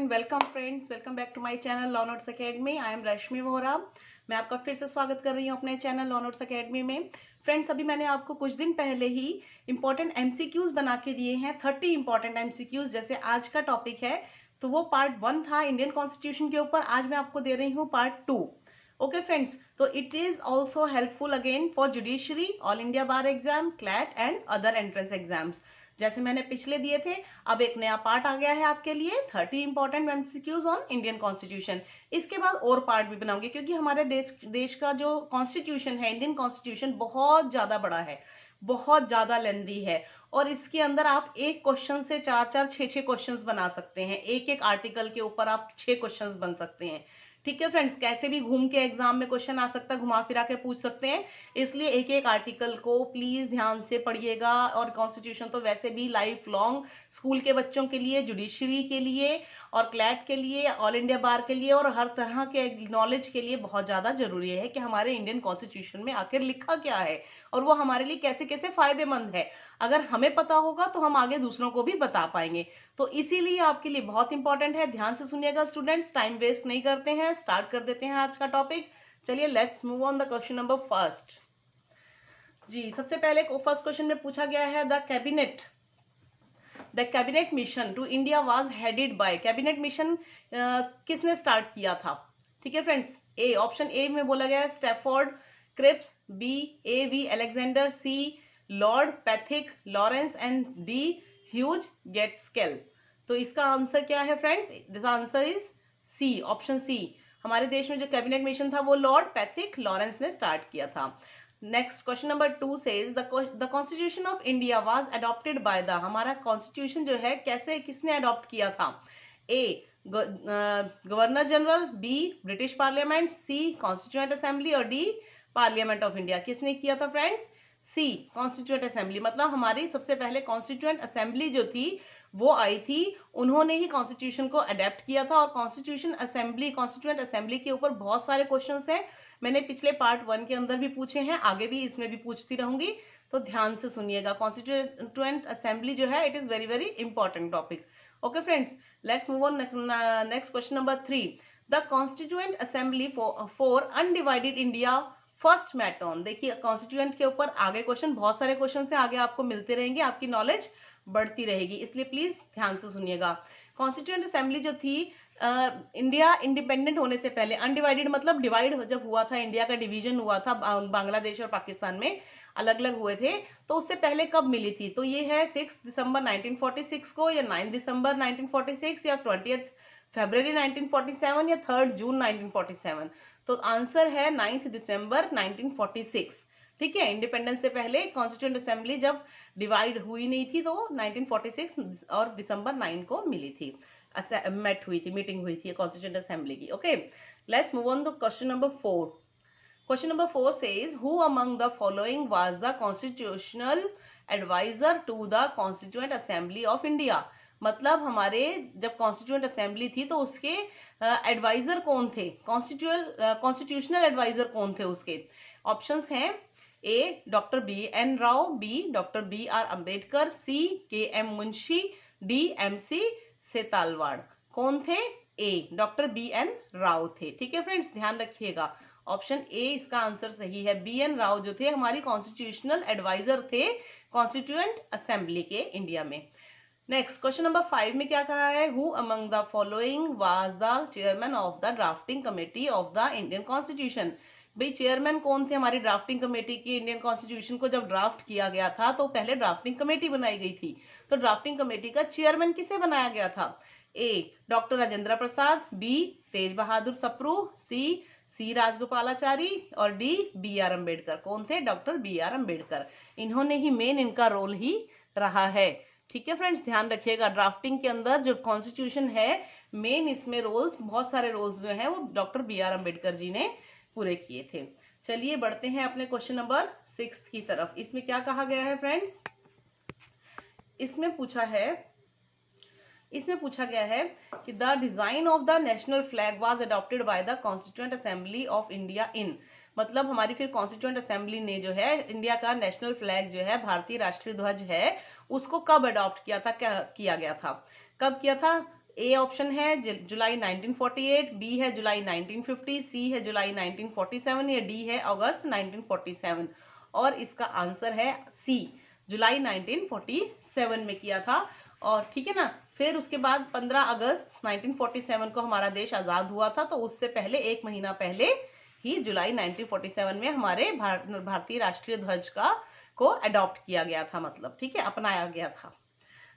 And welcome friends, welcome back to my channel Law Notes Academy. I am Rashmi Vohra. मैं आपका फिर से स्वागत कर रही हूँ अपने चैनल लॉ नोट्स एकेडमी में। फ्रेंड्स, अभी मैंने आपको कुछ दिन पहले ही इंपॉर्टेंट एमसीक्यूज बना के दिए हैं, 30 इंपॉर्टेंट एमसीक्यूज। जैसे आज का टॉपिक है तो वो पार्ट 1 था इंडियन कॉन्स्टिट्यूशन के ऊपर। आज मैं आपको दे रही हूँ पार्ट 2। ओके फ्रेंड्स, तो it is also helpful again for judiciary, all India bar exam, CLAT and other entrance exams. जैसे मैंने पिछले दिए थे, अब एक नया पार्ट आ गया है आपके लिए, 30 important MCQs on Indian constitution. इसके बाद और पार्ट भी बनाऊंगी क्योंकि हमारे देश का जो कॉन्स्टिट्यूशन है, इंडियन कॉन्स्टिट्यूशन बहुत ज्यादा बड़ा है, बहुत ज्यादा लेंदी है। और इसके अंदर आप एक क्वेश्चन से 4-4, 6-6 क्वेश्चंस बना सकते हैं। एक एक आर्टिकल के ऊपर आप 6 क्वेश्चंस बन सकते हैं। ठीक है फ्रेंड्स, कैसे भी घूम के एग्जाम में क्वेश्चन आ सकता है, घुमा फिरा के पूछ सकते हैं। इसलिए एक एक आर्टिकल को प्लीज ध्यान से पढ़िएगा। और कॉन्स्टिट्यूशन तो वैसे भी लाइफ लॉन्ग स्कूल के बच्चों के लिए, जुडिशरी के लिए और क्लैट के लिए, ऑल इंडिया बार के लिए और हर तरह के नॉलेज के लिए बहुत ज्यादा जरूरी है कि हमारे इंडियन कॉन्स्टिट्यूशन में आखिर लिखा क्या है और वो हमारे लिए कैसे कैसे फायदेमंद है। अगर हमें पता होगा तो हम आगे दूसरों को भी बता पाएंगे। तो इसीलिए आपके लिए बहुत इंपॉर्टेंट है। ध्यान से सुनिएगा स्टूडेंट्स, टाइम वेस्ट नहीं करते हैं, स्टार्ट कर देते हैं आज का टॉपिक। चलिए let's move on the question number first. जी, सबसे पहले फर्स्ट क्वेश्चन में पूछा गया है the cabinet mission to India was headed by. Cabinet mission किसने स्टार्ट किया था? ठीक है फ्रेंड्स, ए ऑप्शन ए में बोला गया है Stafford Cripps, B A V Alexander, C Lord Pethick Lawrence and D Hugh Gaitskell. तो इसका आंसर क्या है friends? This answer is C, option C. हमारे देश में जो कैबिनेट मिशन था वो लॉर्ड पैथिक लॉरेंस ने स्टार्ट किया था। Next question number 2 says the constitution of India was adopted by the. हमारा कॉन्स्टिट्यूशन जो है कैसे, किसने अडॉप्ट किया था? A governor general, B British parliament, C constituent assembly और डी पार्लियामेंट ऑफ इंडिया। किसने किया था फ्रेंड्स? सी कॉन्स्टिट्यूएंट असेंबली। मतलब हमारी सबसे पहले कॉन्स्टिट्यूएंट असेंबली जो थी वो आई थी, उन्होंने ही कॉन्स्टिट्यूशन को अडेप्ट किया था। और कॉन्स्टिट्यूशन असेंबली, कॉन्स्टिट्यूएंट असेंबली के ऊपर बहुत सारे क्वेश्चंस हैं। मैंने पिछले पार्ट 1 के अंदर भी पूछे हैं, आगे भी इसमें भी पूछती रहूंगी, तो ध्यान से सुनिएगा। कॉन्स्टिट्यूएंट असेंबली जो है it is very very important topic. Okay friends, let's move on next question number 3। The constituent assembly for undivided India first met on. देखिए कॉन्स्टिट्यूएंट के ऊपर आगे क्वेश्चन, बहुत सारे क्वेश्चन से आगे आपको मिलते रहेंगे, आपकी नॉलेज बढ़ती रहेगी, इसलिए प्लीज ध्यान से सुनिएगा। कॉन्स्टिट्यूएंट असेंबली जो थी इंडिया इंडिपेंडेंट होने से पहले, अनडिवाइडेड मतलब डिवाइड जब हुआ था, इंडिया का डिवीजन हुआ था, बांग्लादेश और पाकिस्तान में अलग अलग हुए थे, तो उससे पहले कब मिली थी? तो ये है 6 दिसंबर 1946 को, या 9 दिसंबर 1946, या 20 फरवरी 1947, या 3 जून 1947। तो आंसर है 9 दिसंबर 1946। ठीक है, इंडिपेंडेंस से पहले कॉन्स्टिट्यूएंट असेंबली जब डिवाइड हुई नहीं थी तो 1946 और दिसंबर 9 को मिली थी, मीटिंग हुई थी कॉन्स्टिट्यूएंट असेंबली की। Okay, let's move on to question number 4। Question number 4 says who among the following was the constitutional advisor to the constituent assembly of India। मतलब हमारे जब कॉन्स्टिट्यूएंट असेंबली थी तो उसके एडवाइजर कौन थे, कॉन्स्टिट्यूशनल एडवाइजर कौन थे उसके? ऑप्शंस हैं A doctor B N Rau, B doctor B R Ambedkar, C K M Munshi, D M C Setalvad. कौन थे? A doctor B N Rau थे। ठीक है फ्रेंड्स, ध्यान रखिएगा, ऑप्शन ए इसका आंसर सही है। बी एन राव जो थे हमारी कॉन्स्टिट्यूशनल एडवाइजर थे कॉन्स्टिट्यूएंट असेंबली के इंडिया में। नेक्स्ट क्वेश्चन नंबर 5 में क्या कहा है? Who among the following was the chairman of the drafting committee of the Indian constitution. भाई चेयरमैन कौन थे हमारी ड्राफ्टिंग कमेटी की? इंडियन कॉन्स्टिट्यूशन को जब ड्राफ्ट किया गया था तो पहले ड्राफ्टिंग कमेटी बनाई गई थी, तो ड्राफ्टिंग कमेटी का चेयरमैन किसे बनाया गया था? A doctor Rajendra Prasad, B Tej Bahadur Sapru, C Rajagopalachari और डी बी आर अम्बेडकर। कौन थे? Doctor B R Ambedkar. इन्होंने ही मेन, इनका रोल ही रहा है। ठीक है फ्रेंड्स, ध्यान रखिएगा, ड्राफ्टिंग के अंदर जो कॉन्स्टिट्यूशन है मेन, इसमें रोल्स, बहुत सारे रोल्स जो है वो doctor B R Ambedkar ji ने पूरे किए थे। चलिए बढ़ते हैं अपने क्वेश्चन नंबर 6 की तरफ। इसमें क्या कहा गया है फ्रेंड्स? इसमें पूछा गया है कि the design of the national flag was adopted by the constituent assembly of India in. मतलब हमारी फिर कॉन्स्टिट्यूएंट असेंबली ने जो है इंडिया का नेशनल फ्लैग जो है, भारतीय राष्ट्रीय ध्वज है, उसको कब अडॉप्ट किया था, क्या किया गया था, कब किया था? ए ऑप्शन है जुलाई 1948, बी है जुलाई 1950, सी है जुलाई 1947 या डी है अगस्त 1947। और इसका आंसर है सी, जुलाई 1947 में किया था। और ठीक है ना, फिर उसके बाद 15 अगस्त 1947 को हमारा देश आज़ाद हुआ था, तो उससे पहले 1 महीना पहले ही जुलाई 1947 में हमारे भारतीय राष्ट्रीय ध्वज को अडॉप्ट किया गया था, मतलब ठीक है, अपनाया गया था।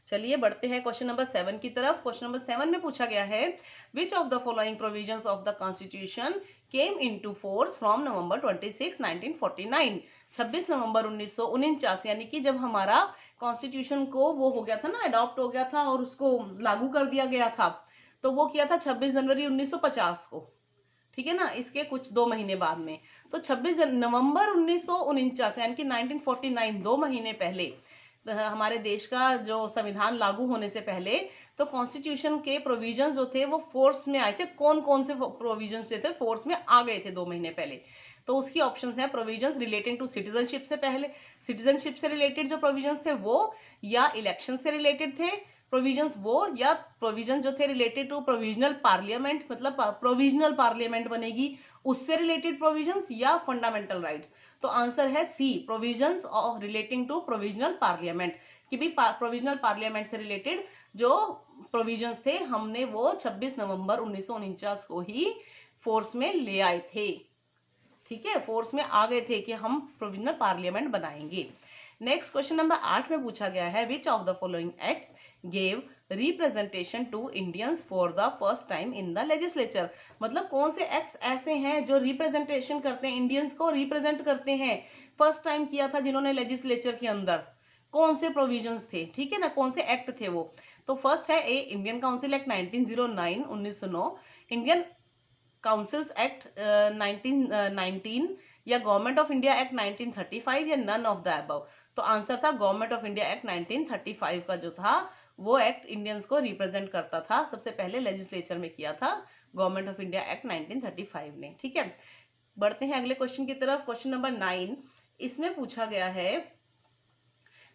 चलिए बढ़ते हैं क्वेश्चन नंबर 7 की तरफ। क्वेश्चन नंबर 7 में पूछा गया है which of the following provisions of the constitution came into force from November 26 1949। 26 नवंबर 1949, यानी कि जब हमारा कॉन्स्टिट्यूशन को वो हो गया था ना, अडॉप्ट हो गया था और उसको लागू कर दिया गया था, तो वो किया था 26 जनवरी 1950 को, ठीक है ना, इसके कुछ 2 महीने बाद में। तो 26 नवंबर 1949 यानी कि 1949, 2 महीने पहले हमारे देश का जो संविधान लागू होने से पहले, तो कॉन्स्टिट्यूशन के प्रोविजंस जो थे वो फोर्स में आए थे। कौन कौन से प्रोविजंस थे फोर्स में आ गए थे 2 महीने पहले? तो उसकी ऑप्शंस हैं प्रोविजंस रिलेटिंग टू सिटीजनशिप से पहले, सिटीजनशिप से रिलेटेड जो प्रोविजंस थे वो, या इलेक्शन से रिलेटेड थे प्रोविजंस वो, या प्रोविजन जो थे रिलेटेड टू प्रोविजनल पार्लियामेंट, मतलब प्रोविजनल पार्लियामेंट बनेगी उससे रिलेटेड प्रोविजंस, या फंडामेंटल राइट्स। तो आंसर है C, provisions of relating to provisional parliament, कि भी प्रोविजनल पार्लियामेंट से रिलेटेड जो प्रोविजंस थे हमने वो 26 नवंबर 1949 को ही फोर्स में ले आए थे, ठीक है, फोर्स में आ गए थे कि हम प्रोविजनल पार्लियामेंट बनाएंगे। नेक्स्ट क्वेश्चन नंबर 8 में पूछा गया है which of the following acts gave representation to Indians for the first time in the legislature. मतलब कौन से एक्ट्स ऐसे हैं जो रिप्रेजेंटेशन करते हैं, इंडियंस को रिप्रेजेंट करते हैं, फर्स्ट टाइम किया था जिन्होंने लेजिस्लेचर के अंदर, कौन से प्रोविजंस थे, ठीक है ना, कौन से एक्ट थे वो। तो फर्स्ट है A Indian council act 1909 1909, Indian councils act 1919, या गवर्नमेंट ऑफ इंडिया एक्ट 1935, या नन ऑफ द अबव। तो आंसर था गवर्नमेंट ऑफ इंडिया एक्ट 1935 का जो था वो एक्ट इंडियंस को रिप्रेजेंट करता था, सबसे पहले लेजिस्लेचर में किया था गवर्नमेंट ऑफ इंडिया एक्ट 1935 ने, ठीक है। बढ़ते हैं अगले क्वेश्चन की तरफ। क्वेश्चन नंबर 9, इसमें पूछा गया है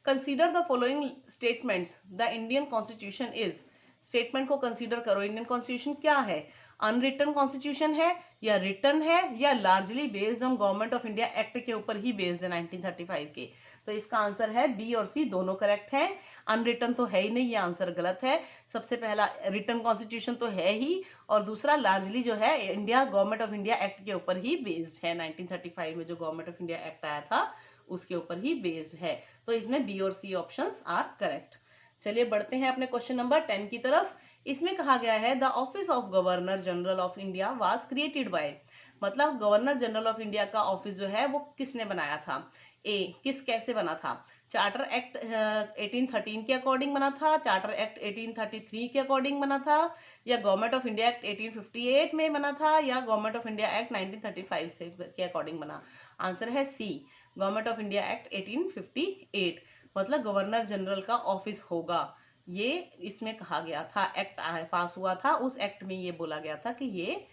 consider the following statements the Indian constitution is. Statement को कंसीडर करो, इंडियन कॉन्स्टिट्यूशन क्या है, अनरिटन कॉन्स्टिट्यूशन है, या रिटन है, या largely based on government of India act के ऊपर ही बेस्ड है 1935 के। तो इसका आंसर है बी और सी दोनों करेक्ट है। अनरिटन तो है ही नहीं, ये आंसर गलत है। सबसे पहला रिटन कॉन्स्टिट्यूशन तो है ही, और दूसरा लार्जली जो है India government of India act के ऊपर ही बेस्ड है, 1935 में जो गवर्नमेंट ऑफ इंडिया एक्ट आया था उसके ऊपर ही बेस्ड है। तो इसमें बी और सी ऑप्शंस आर करेक्ट। चलिए बढ़ते हैं अपने क्वेश्चन नंबर 10 की तरफ। इसमें कहा गया है the office of governor general of India was created by. मतलब गवर्नर जनरल ऑफ इंडिया का ऑफिस जो है वो किसने बनाया था। ए, कैसे बना था, चार्टर एक्ट 1813 के अकॉर्डिंग बना था, चार्टर एक्ट 1833 के अकॉर्डिंग बना था, या गवर्नमेंट ऑफ इंडिया एक्ट 1858 में बना था, या गवर्नमेंट ऑफ इंडिया एक्ट 1935 से के अकॉर्डिंग बना। आंसर है सी, गवर्नमेंट ऑफ इंडिया एक्ट 1858, मतलब गवर्नर जनरल का ऑफिस होगा, ये इसमें कहा गया था, एक्ट पास हुआ था, उस एक्ट में ये बोला गया था कि ये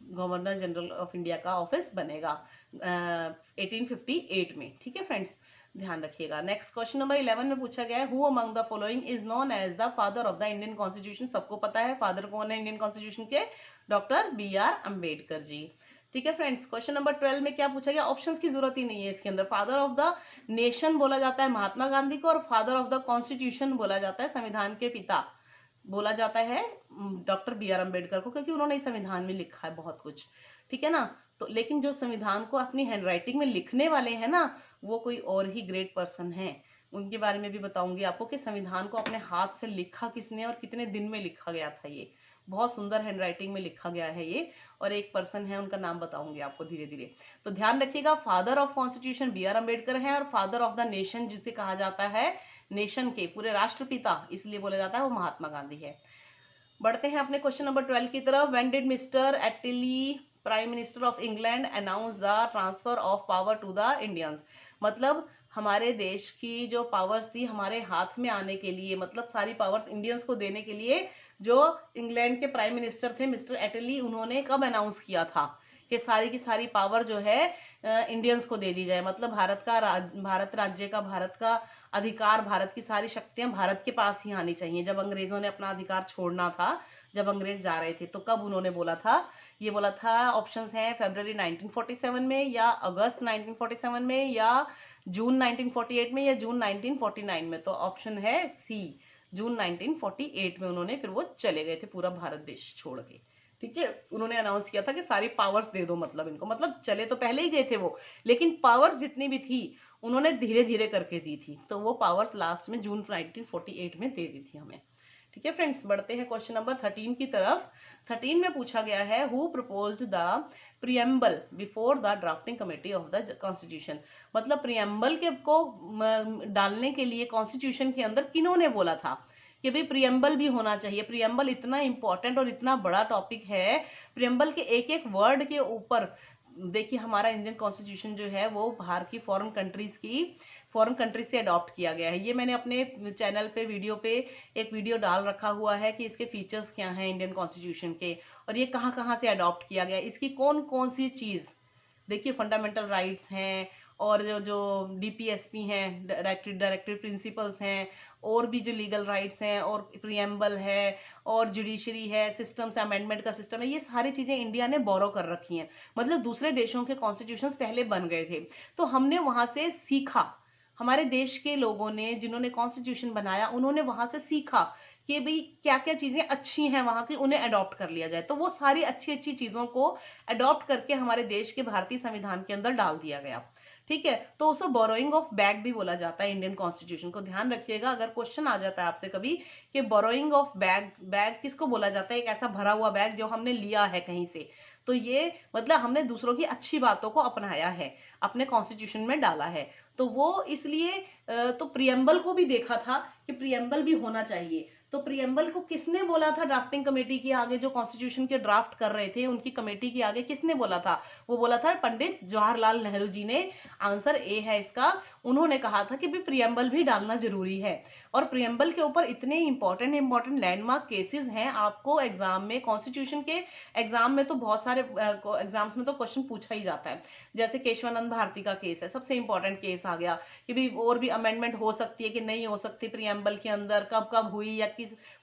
गवर्नर जनरल ऑफ इंडिया का ऑफिस बनेगा 1858 में, ठीक है फ्रेंड्स, ध्यान रखिएगा। नेक्स्ट क्वेश्चन नंबर 11 में पूछा गया है who among the following is known as the father of the Indian constitution. सबको पता है फादर कौन है इंडियन कॉन्स्टिट्यूशन के, डॉक्टर बी.आर. अम्बेडकर जी, ठीक है फ्रेंड्स। क्वेश्चन नंबर 12 में क्या पूछा गया, ऑप्शंस की जरूरत ही नहीं है इसके अंदर। फादर ऑफ द नेशन बोला जाता है महात्मा गांधी को, और फादर ऑफ द कॉन्स्टिट्यूशन बोला जाता है, संविधान के पिता बोला जाता है डॉक्टर बी.आर. अम्बेडकर को, क्योंकि उन्होंने संविधान में लिखा है बहुत कुछ, ठीक है ना। तो लेकिन जो संविधान को अपनी हैंडराइटिंग में लिखने वाले हैं ना, वो कोई और ही ग्रेट पर्सन हैं, उनके बारे में भी बताऊंगी आपको कि संविधान को अपने हाथ से लिखा किसने और कितने दिन में लिखा गया था। ये बहुत सुंदर हैंडराइटिंग में लिखा गया है ये, और एक पर्सन है उनका नाम बताऊंगी आपको धीरे धीरे। तो ध्यान रखिएगा, father of constitution B R. Ambedkar है, और फादर ऑफ द नेशन जिसे कहा जाता है, नेशन के पूरे राष्ट्रपिता इसलिए बोला जाता है, वो महात्मा गांधी है। बढ़ते हैं अपने क्वेश्चन नंबर 12 की तरफ। When did mister Attlee prime minister of England announce the transfer of power to the Indians. मतलब हमारे देश की जो पावर्स थी हमारे हाथ में आने के लिए, मतलब सारी पावर्स इंडियंस को देने के लिए जो इंग्लैंड के प्राइम मिनिस्टर थे मिस्टर एटली, उन्होंने कब अनाउंस किया था। कि सारी की सारी पावर जो है इंडियंस को दे दी जाए, मतलब भारत राज्य का, भारत का अधिकार, भारत की सारी शक्तियां भारत के पास ही आनी चाहिए। जब अंग्रेजों ने अपना अधिकार छोड़ना था, जब अंग्रेज जा रहे थे, तो कब उन्होंने बोला था? ये बोला था, ऑप्शंस हैं फरवरी 1947 में, या अगस्त 1947 में, या जून 1948 में, या जून 1949 में। तो ऑप्शन है सी, जून 1948 में उन्होंने, फिर वो चले गए थे पूरा भारत देश छोड़ के। ठीक है, उन्होंने अनाउंस किया था कि सारी पावर्स दे दो, मतलब इनको, मतलब चले तो पहले ही गए थे वो, लेकिन पावर्स जितनी भी थी उन्होंने धीरे धीरे करके दी थी, तो वो पावर्स लास्ट में जून 1948 में दे दी थी हमें। ठीक है फ्रेंड्स, बढ़ते हैं क्वेश्चन नंबर 13 की तरफ। 13 में पूछा गया है, who proposed the preamble before the drafting committee of the constitution. मतलब प्रियम्बल के को डालने के लिए कॉन्स्टिट्यूशन के अंदर किन्होंने बोला था कि भाई प्रियम्बल भी होना चाहिए। प्रियम्बल इतना इंपॉर्टेंट और इतना बड़ा टॉपिक है, प्रियम्बल के एक एक वर्ड के ऊपर देखिए, हमारा इंडियन कॉन्स्टिट्यूशन जो है वो बाहर की फॉरेन कंट्रीज से अडॉप्ट किया गया है। ये मैंने अपने चैनल पे एक वीडियो डाल रखा हुआ है कि इसके फीचर्स क्या हैं इंडियन कॉन्स्टिट्यूशन के, और ये कहाँ कहाँ से अडॉप्ट किया गया है, इसकी कौन कौन सी चीज़, देखिए फंडामेंटल राइट्स हैं, और जो डीपीएसपी हैं, डायरेक्टिव प्रिंसिपल्स हैं, और भी जो लीगल राइट्स हैं, और प्रियम्बल है, और जुडिशरी है, सिस्टम्स अमेंडमेंट का सिस्टम है, ये सारी चीज़ें इंडिया ने बोरो कर रखी हैं। मतलब दूसरे देशों के कॉन्स्टिट्यूशंस पहले बन गए थे, तो हमने वहाँ से सीखा। हमारे देश के लोगों ने, जिन्होंने कॉन्स्टिट्यूशन बनाया, उन्होंने वहाँ से सीखा कि भाई क्या क्या चीज़ें अच्छी हैं वहाँ की, उन्हें अडॉप्ट कर लिया जाए। तो वो सारी अच्छी अच्छी चीज़ों को अडॉप्ट करके हमारे देश के भारतीय संविधान के अंदर डाल दिया गया। ठीक है, तो उसको बोरोइंग ऑफ बैग भी बोला जाता है इंडियन कॉन्स्टिट्यूशन को। ध्यान रखिएगा, अगर क्वेश्चन आ जाता है आपसे कभी कि बोरोइंग ऑफ बैग, बैग किसको बोला जाता है? एक ऐसा भरा हुआ बैग जो हमने लिया है कहीं से, तो ये मतलब हमने दूसरों की अच्छी बातों को अपनाया है, अपने कॉन्स्टिट्यूशन में डाला है। तो वो इसलिए तो प्रियम्बल को भी देखा था कि प्रियम्बल भी होना चाहिए। तो प्रियम्बल को किसने बोला था? ड्राफ्टिंग कमेटी के आगे, जो कॉन्स्टिट्यूशन के ड्राफ्ट कर रहे थे उनकी कमेटी के आगे किसने बोला था? वो बोला था पंडित जवाहरलाल नेहरू जी ने। आंसर ए है इसका। उन्होंने कहा था कि भी प्रियम्बल भी डालना जरूरी है, और प्रियम्बल के ऊपर इतने इंपॉर्टेंट लैंडमार्क केसेस हैं आपको एग्जाम में, कॉन्स्टिट्यूशन के एग्जाम में तो बहुत सारे एग्जाम्स में तो क्वेश्चन पूछा ही जाता है। जैसे केशवानंद भारती का केस है, सबसे इंपॉर्टेंट केस आ गया कि भी और भी अमेंडमेंट हो सकती है कि नहीं हो सकती प्रियम्बल के अंदर, कब कब हुई, या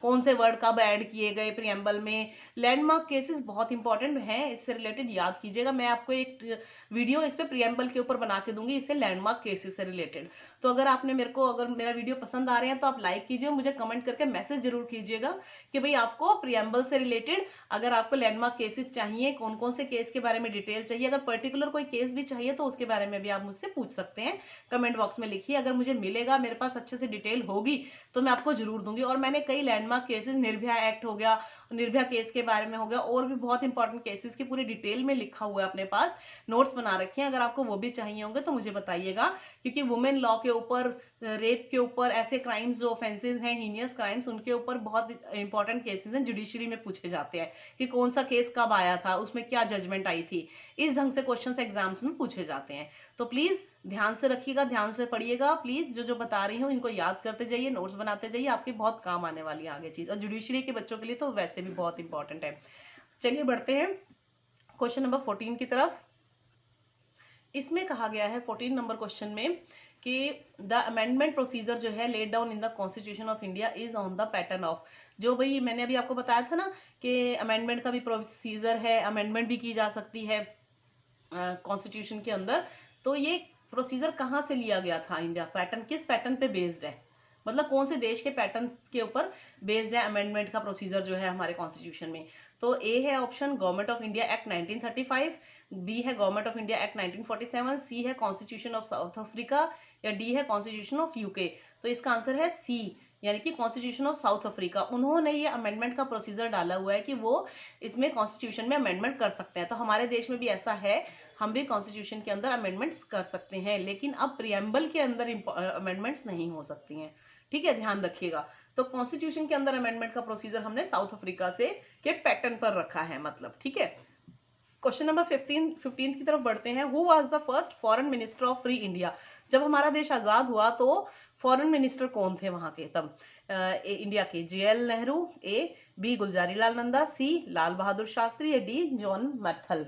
कौन से वर्ड कब ऐड किए गए प्रियम्बल में। लैंडमार्क केसेस बहुत इंपॉर्टेंट हैं, इससे रिलेटेड याद कीजिएगा। मैं आपको एक वीडियो इस पे प्रियम्बल के ऊपर बना के दूंगी, इससे लैंडमार्क केसेस से रिलेटेड। तो अगर आपने अगर मेरा वीडियो पसंद आ रहे हैं तो आप लाइक कीजिए, मुझे कमेंट करके मैसेज जरूर कीजिएगा कि भाई आपको प्रियम्बल से रिलेटेड, अगर आपको लैंडमार्क केसेस चाहिए, कौन कौन से केस के बारे में डिटेल चाहिए, अगर पर्टिकुलर कोई केस भी चाहिए तो उसके बारे में भी आप मुझसे पूछ सकते हैं। कमेंट बॉक्स में लिखिए, अगर मुझे मिलेगा, मेरे पास अच्छे से डिटेल होगी तो मैं आपको जरूर दूंगी। और मैंने कई लैंडमार्क केसेस, निर्भया एक्ट हो गया, निर्भया केस के बारे में हो गया, और भी बहुत इंपॉर्टेंट केसेस की पूरी डिटेल में लिखा हुआ है, अपने पास नोट्स बना रखे हैं। अगर आपको वो भी चाहिए होंगे तो मुझे बताइएगा, क्योंकि वुमेन लॉ के ऊपर, रेप के ऊपर, ऐसे क्राइम्स जो ऑफेंसेस हैं, हीनियस क्राइम्स, उनके ऊपर बहुत इंपॉर्टेंट केसेस हैं, जुडिशरी में पूछे जाते हैं कि कौन सा केस कब आया था, उसमें क्या जजमेंट आई थी। इस ढंग से क्वेश्चंस एग्जाम्स में पूछे जाते हैं। तो प्लीज ध्यान से रखिएगा, ध्यान से पढ़िएगा प्लीज। जो जो बता रही हूँ इनको याद करते जाइए, नोट्स बनाते जाइए, आपकी बहुत काम आने वाली है आगे चीज, और जुडिशरी के बच्चों के लिए तो वैसे भी बहुत इंपॉर्टेंट है। चलिए बढ़ते हैं क्वेश्चन नंबर 14 की तरफ। इसमें कहा गया है 14 नंबर क्वेश्चन में कि द अमेंडमेंट प्रोसीजर जो है laid down in the constitution of India is on the pattern of, जो भाई मैंने अभी आपको बताया था ना कि अमेंडमेंट का भी प्रोसीजर है, अमेंडमेंट भी की जा सकती है कॉन्स्टिट्यूशन के अंदर। तो ये प्रोसीजर कहाँ से लिया गया था? इंडिया पैटर्न, किस पैटर्न पे बेस्ड है, मतलब कौन से देश के पैटर्न के ऊपर बेस्ड है अमेंडमेंट का प्रोसीजर जो है हमारे कॉन्स्टिट्यूशन में? तो ए है option government of India act 1935, B है government of India act 1947, C है कॉन्स्टिट्यूशन ऑफ साउथ अफ्रीका, या डी है कॉन्स्टिट्यूशन ऑफ यूके। तो इसका आंसर है सी, यानी कि कॉन्स्टिट्यूशन ऑफ साउथ अफ्रीका। उन्होंने ये अमेंडमेंट का प्रोसीजर डाला हुआ है कि वो इसमें कॉन्स्टिट्यूशन में अमेंडमेंट कर सकते हैं। तो हमारे देश में भी ऐसा है, हम भी कॉन्स्टिट्यूशन के अंदर अमेंडमेंट्स कर सकते हैं, लेकिन अब प्रियम्बल के अंदर अमेंडमेंट्स नहीं हो सकती हैं। ठीक है, ध्यान रखिएगा। तो कॉन्स्टिट्यूशन के अंदर अमेंडमेंट का प्रोसीजर हमने साउथ अफ्रीका से के पैटर्न पर रखा है, मतलब। ठीक है, क्वेश्चन नंबर 15 की तरफ बढ़ते हैं। Who was the first foreign minister of free India? जब हमारा देश आजाद हुआ तो फॉरेन मिनिस्टर कौन थे वहां के तब इंडिया के? JL नेहरू, ए, बी गुलजारी लाल नंदा, सी लाल बहादुर शास्त्री, या डी जॉन मैथल।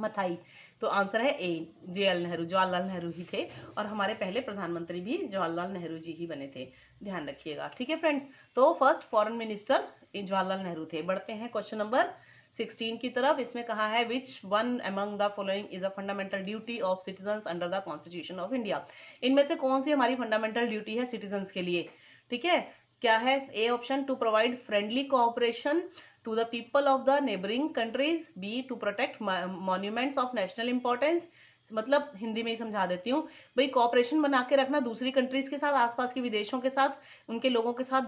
मथाई। तो आंसर है ए, JL नेहरू, जवाहरलाल नेहरू ही थे, और हमारे पहले प्रधानमंत्री भी जवाहरलाल नेहरू जी ही बने थे, ध्यान रखिएगा। ठीक है फ्रेंड्स, तो first foreign minister Jawaharlal Nehru थे। बढ़ते हैं क्वेश्चन नंबर 16 की तरफ। इसमें कहा है which one among the following is a fundamental duty of citizens under the constitution of India. इनमें से कौन सी हमारी फंडामेंटल ड्यूटी है सिटीजन्स के लिए? ठीक है, क्या है? A option, to provide friendly cooperation to the people of the neighboring countries, B to protect monuments of national importance। मतलब हिंदी में ही समझा देती हूँ भाई, कोऑपरेशन बना के रखना दूसरी कंट्रीज के साथ, आसपास के विदेशों के साथ, उनके लोगों के साथ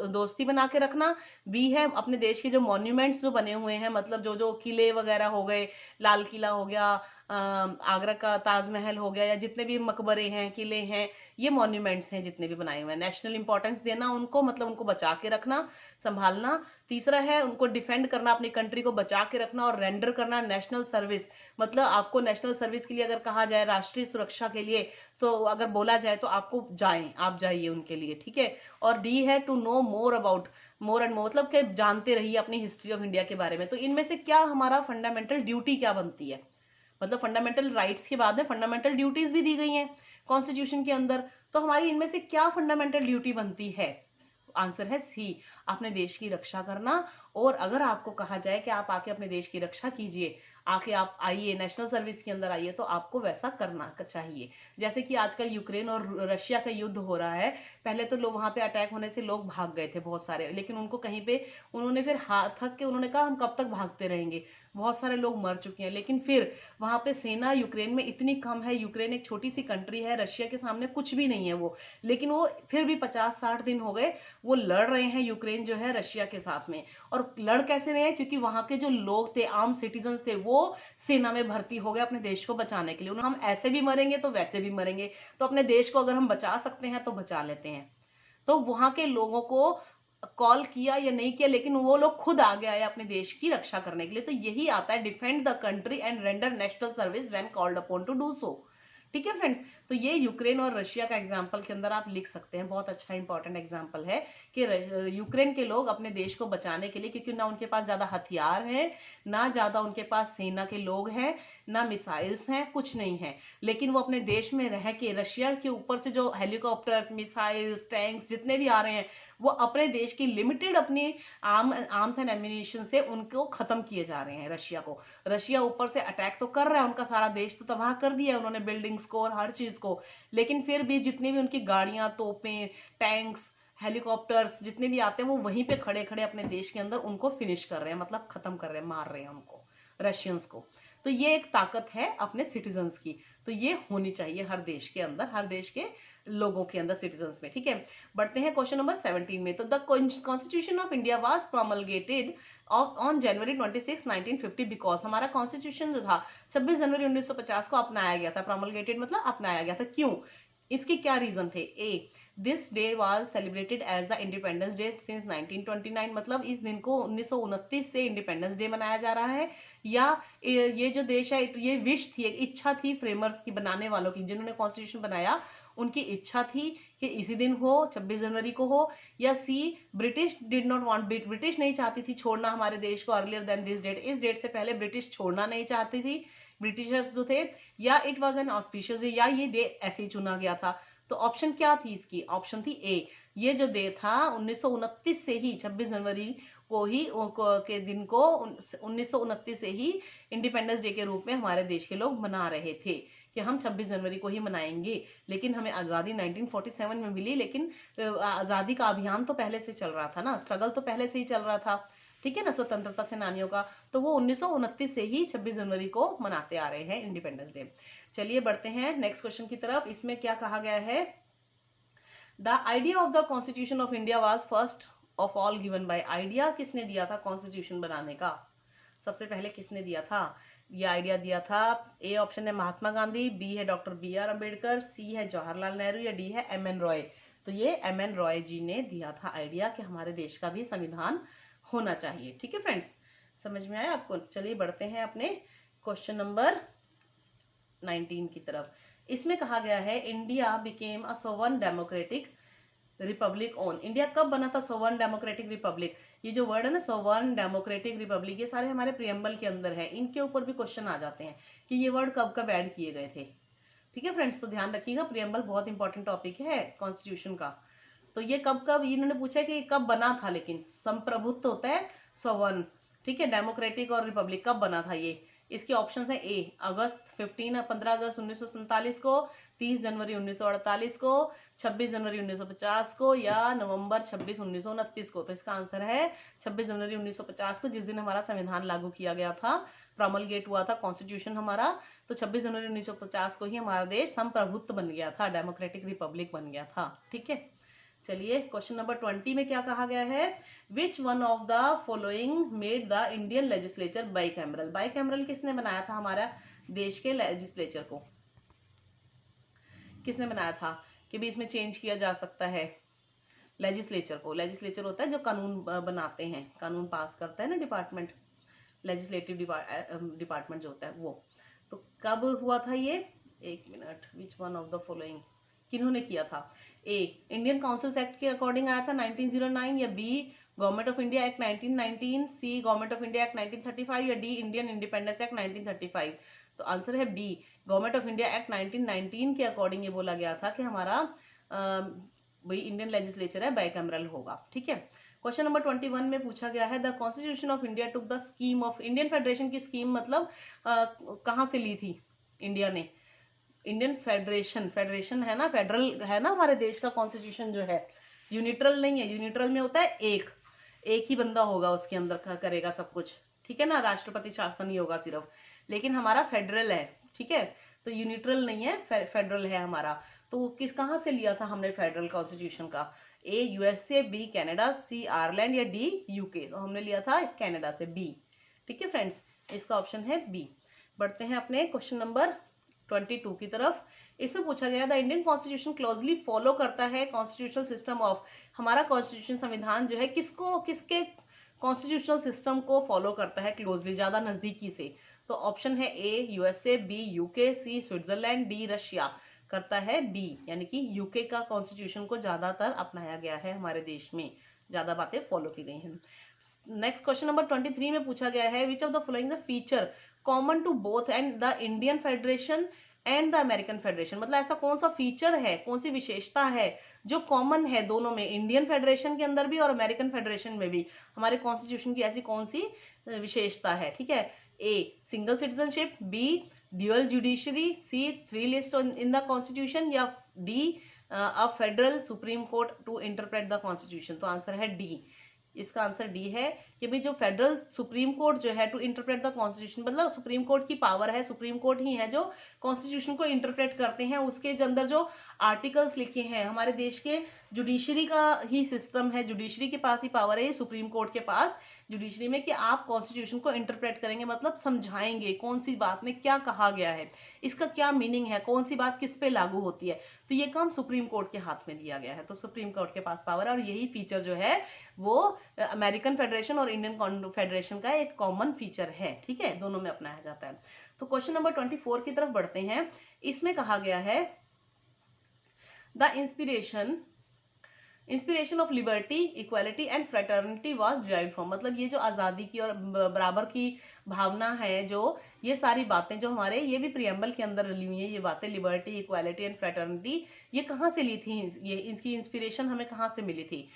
दोस्ती बना के रखना। बी है अपने देश के जो मॉन्यूमेंट्स जो बने हुए हैं, मतलब जो जो किले वगैरह हो गए, लाल किला हो गया, आगरा का ताजमहल हो गया, या जितने भी मकबरे हैं, किले हैं, ये मॉन्यूमेंट्स हैं जितने भी बनाए हुए हैं, नेशनल इंपॉर्टेंस देना उनको, मतलब उनको बचा के रखना, संभालना। तीसरा है उनको डिफेंड करना, अपनी कंट्री को बचा के रखना, और रेंडर करना नेशनल सर्विस। मतलब आपको नेशनल सर्विस के लिए अगर कहा जाए, राष्ट्रीय सुरक्षा के लिए, तो अगर बोला जाए तो आपको आप जाइए उनके लिए। ठीक है। और डी है to know more about, more and more, मतलब कि जानते रहिए अपनी हिस्ट्री ऑफ इंडिया के बारे में। तो इनमें से क्या हमारा फंडामेंटल ड्यूटी क्या बनती है? मतलब फंडामेंटल राइट्स के बाद में फंडामेंटल ड्यूटीज भी दी गई हैं कॉन्स्टिट्यूशन के अंदर, तो हमारी इनमें से क्या फंडामेंटल ड्यूटी बनती है? आंसर है सी, अपने देश की रक्षा करना। और अगर आपको कहा जाए कि आप आके अपने देश की रक्षा कीजिए, आके आप आइए नेशनल सर्विस के अंदर आइए, तो आपको वैसा करना चाहिए। जैसे कि आजकल यूक्रेन और रशिया का युद्ध हो रहा है, पहले तो लोग वहां पे अटैक होने से लोग भाग गए थे बहुत सारे, लेकिन उनको कहीं पे उन्होंने फिर हार थक के उन्होंने कहा हम कब तक भागते रहेंगे, बहुत सारे लोग मर चुके हैं। लेकिन फिर वहां पे सेना यूक्रेन में इतनी कम है, यूक्रेन एक छोटी सी कंट्री है, रशिया के सामने कुछ भी नहीं है वो, लेकिन वो फिर भी 50-60 दिन हो गए वो लड़ रहे हैं, यूक्रेन जो है रशिया के साथ में। और लड़ कैसे रहे हैं? क्योंकि वहां के जो लोग थे, आम सिटीजन थे, वो सेना में भर्ती हो गए अपने देश को बचाने के लिए। हम ऐसे भी मरेंगे तो वैसे भी मरेंगे, तो अपने देश को अगर हम बचा सकते हैं तो बचा लेते हैं। तो वहां के लोगों को कॉल किया या नहीं किया, लेकिन वो लोग खुद आगे आए अपने देश की रक्षा करने के लिए। तो यही आता है defend the country and render national service when called upon two do so. ठीक है फ्रेंड्स, तो ये यूक्रेन और रशिया का एग्जाम्पल के अंदर आप लिख सकते हैं, बहुत अच्छा इंपॉर्टेंट एग्जाम्पल है कि यूक्रेन के लोग अपने देश को बचाने के लिए, क्योंकि ना उनके पास ज्यादा हथियार हैं, ना ज्यादा उनके पास सेना के लोग हैं, ना मिसाइल्स हैं, कुछ नहीं है, लेकिन वो अपने देश में रह के रशिया के ऊपर से जो हेलीकॉप्टर्स, मिसाइल्स, टैंक्स जितने भी आ रहे हैं, वो अपने देश की लिमिटेड अपनी आर्म्स एंड एम्यूनिशन से उनको खत्म किए जा रहे हैं। रशिया ऊपर से अटैक तो कर रहा है, उनका सारा देश तो तबाह कर दिया है उन्होंने, बिल्डिंग्स को और हर चीज को, लेकिन फिर भी जितनी भी उनकी गाड़ियां, तोपें, टैंक्स, हेलीकॉप्टर्स जितने भी आते हैं, वो वहीं पे खड़े खड़े अपने देश के अंदर उनको फिनिश कर रहे हैं, मतलब खत्म कर रहे हैं, मार रहे हैं उनको, रशियंस को। तो ये एक ताकत है अपने सिटीजन्स की, तो ये होनी चाहिए हर देश के अंदर, हर देश के लोगों के अंदर, सिटीजन्स में। ठीक है, बढ़ते हैं क्वेश्चन नंबर 17 में। तो the constitution of India was promulgated on January 26, 1950 because, हमारा कॉन्स्टिट्यूशन जो था 26 जनवरी 1950 को अपनाया गया था। प्रोमलगेटेड मतलब अपनाया गया था, क्यों? इसके क्या रीजन थे? A, this day was celebrated as the independence day since 1929, मतलब इस दिन को 1929 से इंडिपेंडेंस डे मनाया जा रहा है। या ये जो देश है, ये विश थी, एक इच्छा थी फ्रेमर्स की, बनाने वालों की, जिन्होंने कॉन्स्टिट्यूशन बनाया, उनकी इच्छा थी कि इसी दिन हो, 26 जनवरी को हो। या C, British did not want, British नहीं चाहती थी छोड़ना हमारे देश को अर्लियर देन दिस डेट, इस डेट से पहले ब्रिटिश छोड़ना नहीं चाहती थी ब्रिटिशर्स जो थे। या it was an auspicious day, या ये डे ऐसे ही चुना गया था। तो ऑप्शन क्या थी इसकी? ऑप्शन थी ए, ये जो डे था 1929 से ही, 26 जनवरी को ही के दिन को 1929 से ही इंडिपेंडेंस डे के रूप में हमारे देश के लोग मना रहे थे कि हम 26 जनवरी को ही मनाएंगे। लेकिन हमें आज़ादी 1947 में मिली, लेकिन आज़ादी का अभियान तो पहले से चल रहा था ना, स्ट्रगल तो पहले से ही चल रहा था, ठीक है ना, स्वतंत्रता सेनानियों का। तो वो 1929 से ही 26 जनवरी को मनाते आ रहे हैं इंडिपेंडेंस डे। चलिए बढ़ते हैं नेक्स्ट क्वेश्चन की तरफ। इसमें क्या कहा गया है? The idea of the constitution of India was first of all given by, idea किसने दिया था कॉन्स्टिट्यूशन बनाने का? सबसे पहले किसने दिया था ये आइडिया? दिया था, ए ऑप्शन है महात्मा गांधी, बी है डॉक्टर BR अम्बेडकर, सी है जवाहरलाल नेहरू, या डी है MN रॉय। तो ये MN रॉय जी ने दिया था आइडिया कि हमारे देश का भी संविधान होना चाहिए। ठीक है फ्रेंड्स, समझ में आया आपको? चलिए बढ़ते हैं अपने क्वेश्चन नंबर 19 की तरफ। इसमें कहा गया है India became a sovereign democratic republic on, India कब बना था सोवरेन डेमोक्रेटिक रिपब्लिक, ये जो वर्ड है ना सोवरेन डेमोक्रेटिक रिपब्लिक, ये सारे हमारे प्रियम्बल के अंदर है, इनके ऊपर भी क्वेश्चन आ जाते हैं कि ये वर्ड कब कब ऐड किए गए थे। ठीक है फ्रेंड्स, तो ध्यान रखिएगा, प्रियम्बल बहुत इंपॉर्टेंट टॉपिक है कॉन्स्टिट्यूशन का। तो ये कब कब इन्होंने पूछा कि कब बना था, लेकिन संप्रभुत्व होता है सोवरेन, ठीक है, डेमोक्रेटिक और रिपब्लिक कब बना था ये। इसके ऑप्शंस हैं ए अगस्त 15 अगस्त 1947 को, 30 जनवरी 1948 को, 26 जनवरी 1950 को, या नवंबर 26 1929 को। तो इसका आंसर है 26 जनवरी 1950 को, जिस दिन हमारा संविधान लागू किया गया था, प्रोमलगेट हुआ था कॉन्स्टिट्यूशन हमारा। तो 26 जनवरी 1950 को ही हमारा देश संप्रभुत्व बन गया था, डेमोक्रेटिक रिपब्लिक बन गया था। ठीक है, चलिए क्वेश्चन नंबर 20 में क्या कहा गया है, विच one of the following made the Indian legislature bicameral. Bicameral किसने बनाया था हमारा देश के लेजिस्लेचर को, किसने बनाया था कि भी इसमें चेंज किया जा सकता है लेजिस्लेचर को। लेजिस्लेचर होता है जो कानून बनाते हैं, कानून पास करता है ना डिपार्टमेंट, लेजिस्लेटिव डिपार्टमेंट जो होता है वो। तो कब हुआ था ये, एक minute, which one of the following किन्होंने किया था। ए इंडियन काउंसिल्स एक्ट के अकॉर्डिंग आया था 1909, या B government of India act 1919, C government of India act 1935, या डी इंडियन इंडिपेंडेंस एक्ट 1935। तो आंसर है B, government of India act 1919 के अकॉर्डिंग ये बोला गया था कि हमारा वही इंडियन लेजिस्लेचर है बाइकैमरल होगा। ठीक है, क्वेश्चन नंबर 21 में पूछा गया है the constitution of India took the scheme of Indian federation की स्कीम, मतलब कहाँ से ली थी इंडिया ने। इंडियन फेडरेशन, फेडरेशन है ना, फेडरल है ना हमारे देश का कॉन्स्टिट्यूशन जो है, यूनिट्रल नहीं है। यूनिट्रल में होता है एक ही बंदा होगा उसके अंदर करेगा सब कुछ, ठीक है ना, राष्ट्रपति शासन ही होगा सिर्फ, लेकिन हमारा फेडरल है। ठीक है, तो यूनिट्रल नहीं है, फेडरल है हमारा। तो किस कहाँ से लिया था हमने फेडरल कॉन्स्टिट्यूशन का, A USA, B Canada, C Ireland, या डी यूके। तो हमने लिया था कनाडा से, बी। ठीक है फ्रेंड्स, इसका ऑप्शन है बी। बढ़ते हैं अपने क्वेश्चन नंबर 22 की तरफ। इसमें पूछा गया the Indian constitution closely follow करता है कॉन्स्टिट्यूशनल सिस्टम ऑफ, हमारा कॉन्स्टिट्यूशन संविधान जो है किसके कॉन्स्टिट्यूशनल सिस्टम को फॉलो करता है क्लोजली, ज्यादा नजदीकी से। तो ऑप्शन है A USA, B UK, C Switzerland, D Russia. करता है बी, यानी कि यूके का कॉन्स्टिट्यूशन को ज्यादातर अपनाया गया है हमारे देश में, ज्यादा बातें फॉलो की गई हैं। नेक्स्ट क्वेश्चन नंबर 23 में पूछा गया है which of the following the feature common to both and the Indian federation and the American federation, मतलब ऐसा कौन सा फीचर है, कौन सी विशेषता है जो कॉमन है दोनों में, इंडियन फेडरेशन के अंदर भी और अमेरिकन फेडरेशन में भी, हमारे कॉन्स्टिट्यूशन की ऐसी कौन सी विशेषता है। ठीक है, A single citizenship, B dual judiciary, C 3 list in the constitution, या D a federal supreme court to interpret the constitution. तो आंसर है डी, इसका आंसर डी है कि भाई जो फेडरल सुप्रीम कोर्ट जो है टू इंटरप्रेट द कॉन्स्टिट्यूशन, मतलब सुप्रीम कोर्ट की पावर है, सुप्रीम कोर्ट ही है जो कॉन्स्टिट्यूशन को इंटरप्रेट करते हैं। उसके अंदर जो आर्टिकल्स लिखे हैं, हमारे देश के जुडिशरी का ही सिस्टम है, जुडिशरी के पास ही पावर है, सुप्रीम कोर्ट के पास जुडिशरी में, कि आप कॉन्स्टिट्यूशन को इंटरप्रेट करेंगे, मतलब समझाएंगे कौन सी बात में क्या कहा गया है, इसका क्या मीनिंग है, कौन सी बात किस पे लागू होती है। तो ये काम सुप्रीम कोर्ट के हाथ में दिया गया है, तो सुप्रीम कोर्ट के पास पावर है, और यही फीचर जो है वो अमेरिकन फेडरेशन और इंडियन फेडरेशन का एक कॉमन फीचर है। ठीक है, दोनों में अपनाया जाता है। तो क्वेश्चन नंबर 24 की तरफ बढ़ते हैं। इसमें कहा गया है the inspiration of liberty, equality and fraternity was derived from, मतलब ये जो आज़ादी की और बराबर की भावना है, जो ये सारी बातें जो हमारे, ये भी प्रियम्बल के अंदर रली हुई हैं, ये बातें लिबर्टी, इक्वालिटी एंड फ्रेटर्निटी, ये कहाँ से ली थी, ये इसकी इंस्पिरेशन हमें कहाँ से मिली थी।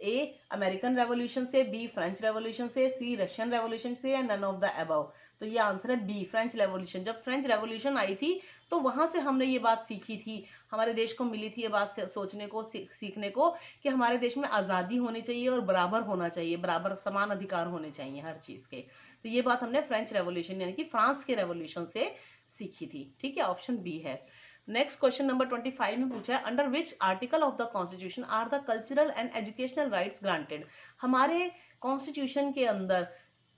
ए अमेरिकन रेवोल्यूशन से, बी फ्रेंच रेवोल्यूशन से, सी रशियन रेवोल्यूशन से, या नन ऑफ द अबव। तो ये आंसर है बी, फ्रेंच रेवोल्यूशन। जब फ्रेंच रेवोल्यूशन आई थी तो वहां से हमने ये बात सीखी थी, हमारे देश को मिली थी ये बात सोचने को, सीखने को, कि हमारे देश में आज़ादी होनी चाहिए और बराबर होना चाहिए, बराबर समान अधिकार होने चाहिए हर चीज़ के। तो ये बात हमने फ्रेंच रेवोल्यूशन यानी कि फ्रांस के रेवोल्यूशन से सीखी थी। ठीक है, ऑप्शन बी है। नेक्स्ट क्वेश्चन नंबर 25 में पूछा है under which article of the constitution are the cultural and educational rights granted, हमारे कॉन्स्टिट्यूशन के अंदर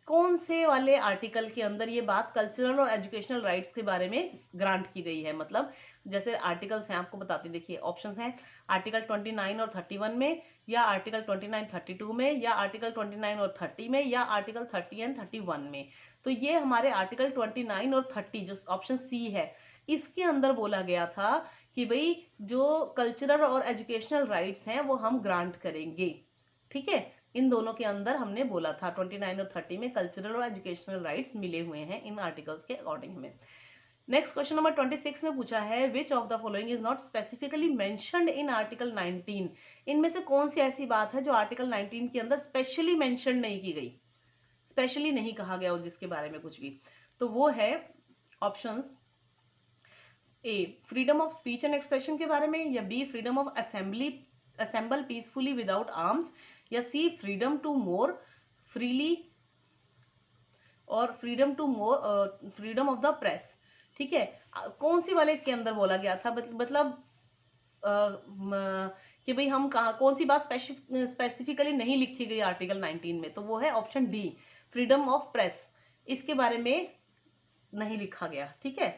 कौन से वाले आर्टिकल के अंदर ये बात कल्चरल और एजुकेशनल राइट्स के बारे में ग्रांट की गई है। मतलब जैसे आर्टिकल्स हैं, आपको बताती, देखिए ऑप्शंस हैं आर्टिकल 29 और 31 में, या आर्टिकल 29 32 में, या आर्टिकल 29 और 30 में, या आर्टिकल 30 एंड 31 में। तो ये हमारे आर्टिकल 29 और 30 जो ऑप्शन सी है, इसके अंदर बोला गया था कि भाई जो कल्चरल और एजुकेशनल राइट्स हैं वो हम ग्रांट करेंगे। ठीक है, इन दोनों के अंदर हमने बोला था 29 और 30 में कल्चरल और एजुकेशनल राइट्स मिले हुए हैं इन आर्टिकल्स के अकॉर्डिंग हमें। नेक्स्ट क्वेश्चन नंबर 26 में पूछा है which of the following is not specifically mentioned in article 19। इनमें से कौन सी ऐसी बात है जो आर्टिकल 19 के अंदर स्पेशली मेंशन नहीं की गई, स्पेशली नहीं कहा गया जिसके बारे में कुछ भी। तो वो है options A freedom of speech and expression के बारे में, या B freedom of assemble peacefully without arms, या C freedom to more freely, और फ्रीडम ऑफ द प्रेस। ठीक है, कौन सी वाले के अंदर बोला गया था, मतलब कि भाई हम कहा कौन सी बात स्पेसिफिकली नहीं लिखी गई आर्टिकल 19 में, तो वो है option D freedom of press. इसके बारे में नहीं लिखा गया, ठीक है,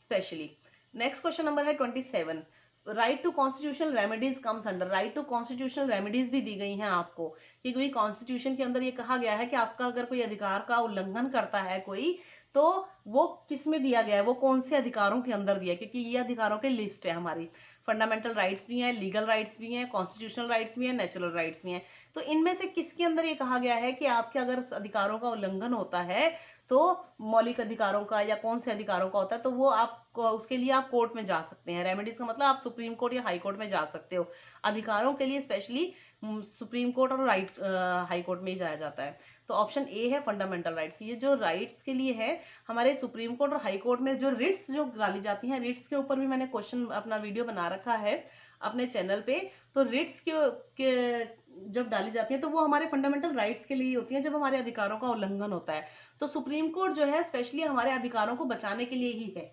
स्पेशली। नेक्स्ट क्वेश्चन नंबर है 27, right to constitutional remedies comes under. Right to constitutional remedies भी दी गई हैं आपको, कि कोई कॉन्स्टिट्यूशन के अंदर ये कहा गया है कि आपका अगर कोई अधिकार का उल्लंघन करता है कोई, तो वो किस में दिया गया है, वो कौन से अधिकारों के अंदर दिया है, क्योंकि ये अधिकारों की लिस्ट है हमारी। फंडामेंटल राइट्स भी हैं, लीगल राइट्स भी हैं, कॉन्स्टिट्यूशनल राइट्स भी हैं, नेचुरल राइट्स भी हैं। तो इनमें से किसके अंदर ये कहा गया है कि आपके अगर अधिकारों का उल्लंघन होता है, तो मौलिक अधिकारों का या कौन से अधिकारों का होता है, तो वो आप उसके लिए आप कोर्ट में जा सकते हैं। रेमेडीज का मतलब आप सुप्रीम कोर्ट या हाई कोर्ट में जा सकते हो। अधिकारों के लिए स्पेशली सुप्रीम कोर्ट और हाई कोर्ट में ही जाया जाता है। तो ऑप्शन ए है फंडामेंटल राइट्स। ये जो राइट्स के लिए है हमारे सुप्रीम कोर्ट और हाई कोर्ट में जो रिट्स जो डाली जाती हैं, रिट्स के ऊपर भी मैंने क्वेश्चन अपना वीडियो बना रखा है अपने चैनल पे। तो रिट्स के जब डाली जाती है तो वो हमारे फंडामेंटल राइट्स के लिए होती हैं, जब हमारे अधिकारों का उल्लंघन होता है। तो सुप्रीम कोर्ट जो है स्पेशली हमारे अधिकारों को बचाने के लिए ही है,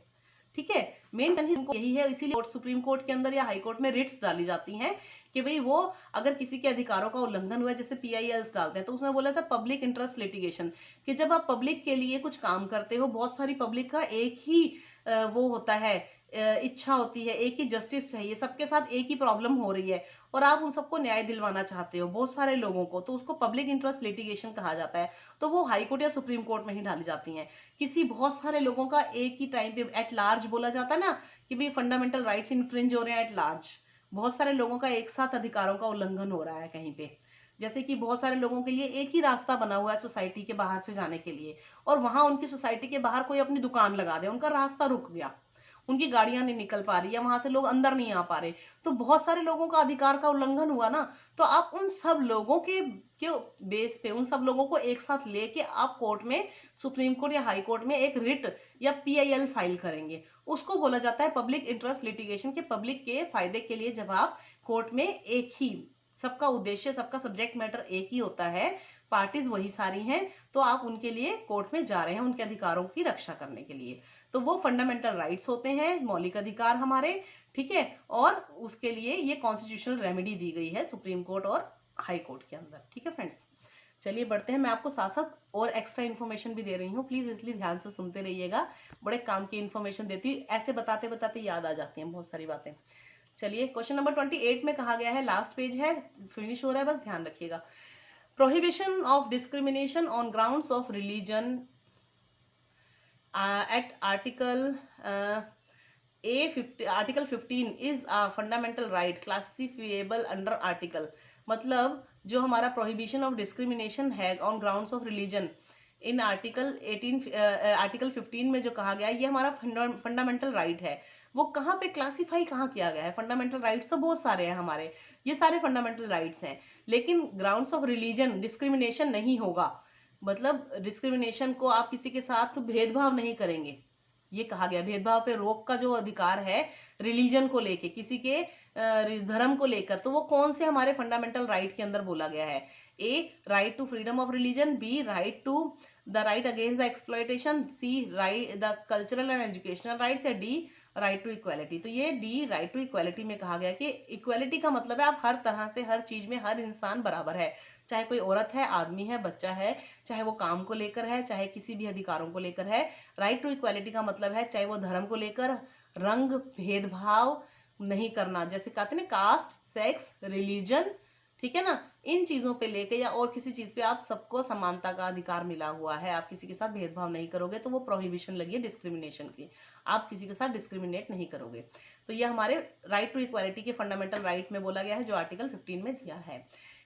ठीक है, मेन यही है। इसीलिए सुप्रीम कोर्ट के अंदर या हाई कोर्ट में रिट्स डाली जाती हैं कि भाई वो अगर किसी के अधिकारों का उल्लंघन हुआ है, जैसे PILs डालते हैं, तो उसमें बोला था पब्लिक इंटरेस्ट लिटिगेशन, कि जब आप पब्लिक के लिए कुछ काम करते हो, बहुत सारी पब्लिक का एक ही वो होता है, इच्छा होती है, एक ही जस्टिस चाहिए, सबके साथ एक ही प्रॉब्लम हो रही है और आप उन सबको न्याय दिलवाना चाहते हो बहुत सारे लोगों को, तो उसको पब्लिक इंटरेस्ट लिटिगेशन कहा जाता है। तो वो हाई कोर्ट या सुप्रीम कोर्ट में ही डाली जाती हैं। किसी बहुत सारे लोगों का एक ही टाइम पे एट लार्ज बोला जाता है ना, कि भाई फंडामेंटल राइट्स इन्फ्रिंज हो रहे हैं एट लार्ज, बहुत सारे लोगों का एक साथ अधिकारों का उल्लंघन हो रहा है कहीं पे। जैसे कि बहुत सारे लोगों के लिए एक ही रास्ता बना हुआ है सोसाइटी के बाहर से जाने के लिए, और वहां उनकी सोसाइटी के बाहर कोई अपनी दुकान लगा दे, उनका रास्ता रुक गया, उनकी गाड़ियां नहीं निकल पा रही है, वहां से लोग अंदर नहीं आ पा रहे, तो बहुत सारे लोगों का अधिकार का उल्लंघन हुआ ना। तो आप उन सब लोगों के बेस पे उन सब लोगों को एक साथ लेके आप कोर्ट में, सुप्रीम कोर्ट या हाई कोर्ट में एक रिट या PIL फाइल करेंगे। उसको बोला जाता है पब्लिक इंटरेस्ट लिटिगेशन, के पब्लिक के फायदे के लिए जब आप कोर्ट में एक ही, सबका उद्देश्य, सबका सब्जेक्ट मैटर एक ही होता है, पार्टीज वही सारी हैं, तो आप उनके लिए कोर्ट में जा रहे हैं उनके अधिकारों की रक्षा करने के लिए। तो वो फंडामेंटल राइट्स होते हैं, मौलिक अधिकार हमारे, ठीक है। और उसके लिए ये कॉन्स्टिट्यूशनल रेमेडी दी गई है सुप्रीम कोर्ट और हाई कोर्ट के अंदर, ठीक है फ्रेंड्स। चलिए बढ़ते हैं, मैं आपको साथ साथ और एक्स्ट्रा इन्फॉर्मेशन भी दे रही हूँ, प्लीज इसलिए ध्यान से सुनते रहिएगा, बड़े काम की इन्फॉर्मेशन देती हूँ, ऐसे बताते बताते याद आ जाती हैं बहुत सारी बातें। चलिए क्वेश्चन नंबर 28 में कहा गया है, लास्ट पेज है, फिनिश हो रहा है, बस ध्यान रखिएगा। Prohibition of discrimination on grounds of religion at article article 15 is a fundamental right classifiable under article। मतलब जो हमारा प्रोहिबिशन ऑफ डिस्क्रिमिनेशन है on grounds of religion in article 15 में जो कहा गया है, ये हमारा फंडामेंटल राइट है। वो कहाँ पे क्लासीफाई कहाँ किया गया है? फंडामेंटल राइट्स तो बहुत सारे हैं हमारे, ये सारे फंडामेंटल राइट्स हैं, लेकिन ग्राउंड्स ऑफ रिलीजन डिस्क्रिमिनेशन नहीं होगा। मतलब डिस्क्रिमिनेशन को आप किसी के साथ भेदभाव नहीं करेंगे, ये कहा गया। भेदभाव पे रोक का जो अधिकार है रिलीजन को लेके, किसी के धर्म को लेकर, तो वो कौन से हमारे फंडामेंटल राइट के अंदर बोला गया है? A right to freedom of religion, B right to the right against the exploitation, C right the cultural and educational rights, या डी राइट टू इक्वालिटी। तो ये डी राइट टू इक्वालिटी में कहा गया कि इक्वालिटी का मतलब है आप हर तरह से, हर चीज में हर इंसान बराबर है, चाहे कोई औरत है, आदमी है, बच्चा है, चाहे वो काम को लेकर है, चाहे किसी भी अधिकारों को लेकर है। राइट टू इक्वालिटी का मतलब है चाहे वो धर्म को लेकर, रंग भेदभाव नहीं करना, जैसे कहते हैं कास्ट, सेक्स, रिलीजन, ठीक है ना। इन चीजों पे लेके या और किसी चीज पे आप सबको समानता का अधिकार मिला हुआ है, आप किसी के साथ भेदभाव नहीं करोगे, तो वो प्रोहिबिशन लगी है डिस्क्रिमिनेशन की, आप किसी के साथ डिस्क्रिमिनेट नहीं करोगे। तो ये हमारे राइट टू इक्वालिटी के फंडामेंटल राइट में बोला गया है, जो आर्टिकल 15 में दिया है।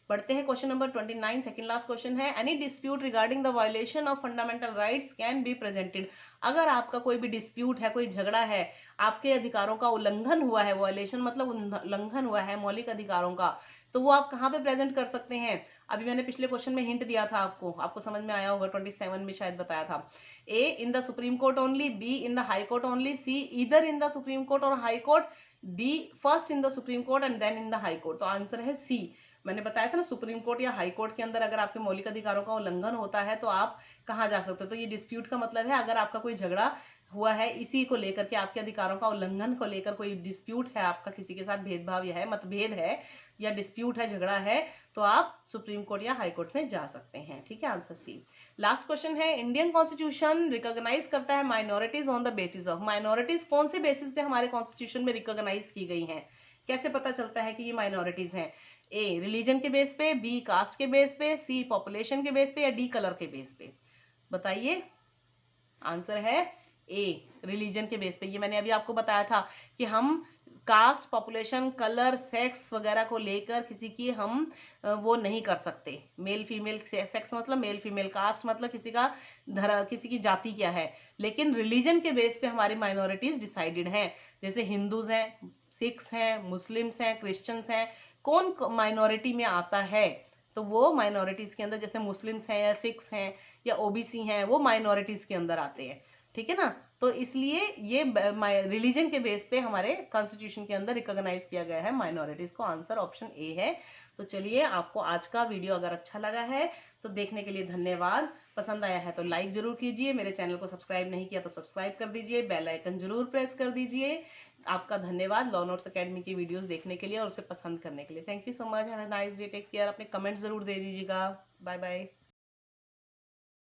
बढ़ते हैं question number 29, second last question है, any dispute regarding the violation of fundamental rights can be presented. अगर आपका कोई भी डिस्प्यूट है, कोई झगड़ा है, आपके अधिकारों का उल्लंघन हुआ है, वायलेशन मतलब उल्लंघन हुआ है मौलिक अधिकारों का, तो वो आप कहाँ पे प्रेजेंट कर सकते हैं। अभी मैंने पिछले क्वेश्चन में हिंट दिया था आपको समझ में आया होगा, 27 में शायद बताया था। A in the supreme court only, B in the high court only, C either in the supreme court और high court, D first in the supreme court and then in the high court. तो answer है C. मैंने बताया था ना, supreme court या high court के अंदर अगर आपके मौलिक अधिकारों का उल्लंघन होता है तो आप कहाँ जा सकते हो। तो ये डिस्प्यूट का मतलब है, अगर आपका कोई झगड़ा हुआ है इसी को लेकर के, आपके अधिकारों का उल्लंघन को लेकर कोई डिस्प्यूट है आपका, किसी के साथ भेदभाव या है, मतभेद है या डिस्प्यूट है, झगड़ा है, तो आप सुप्रीम कोर्ट या हाई कोर्ट में जा सकते हैं। ठीक है, आंसर सी। लास्ट क्वेश्चन है, इंडियन कॉन्स्टिट्यूशन रिकॉग्नाइज करता है minorities on the basis of. Minorities कौन से बेसिस पे हमारे कॉन्स्टिट्यूशन में रिकॉग्नाइज की गई हैं, कैसे पता चलता है कि ये माइनॉरिटीज हैं। ए रिलीजन के बेस पे, बी कास्ट के बेस पे, सी पॉपुलेशन के बेस पे, या डी कलर के बेस पे। बताइए, आंसर है ए रिलीजन के बेस पे। ये मैंने अभी आपको बताया था कि हम कास्ट, पॉपुलेशन, कलर, सेक्स वगैरह को लेकर किसी की हम वो नहीं कर सकते। मेल फीमेल, सेक्स मतलब मेल फीमेल, कास्ट मतलब किसी का किसी की जाति क्या है, लेकिन रिलीजन के बेस पे हमारी माइनॉरिटीज डिसाइडेड हैं। जैसे हिंदूज हैं, सिख्स हैं, मुस्लिम्स हैं, क्रिश्चियंस हैं, कौन माइनॉरिटी में आता है, तो वो माइनॉरिटीज के अंदर, जैसे मुस्लिम्स हैं या सिख्स हैं या ओबीसी हैं, वो माइनॉरिटीज के अंदर आते हैं। ठीक है ना। तो इसलिए ये रिलीजन के बेस पे हमारे कॉन्स्टिट्यूशन के अंदर रिकॉग्नाइज किया गया है माइनॉरिटीज को। आंसर ऑप्शन ए है। तो चलिए, आपको आज का वीडियो अगर अच्छा लगा है तो देखने के लिए धन्यवाद। पसंद आया है तो लाइक जरूर कीजिए, मेरे चैनल को सब्सक्राइब नहीं किया तो सब्सक्राइब कर दीजिए, बेल आइकन जरूर प्रेस कर दीजिए। आपका धन्यवाद लॉ नोट्स अकेडमी की वीडियोस देखने के लिए और उसे पसंद करने के लिए। Thank you so much, have a nice day, take care. अपने कमेंट्स जरूर दे दीजिएगा। Bye bye.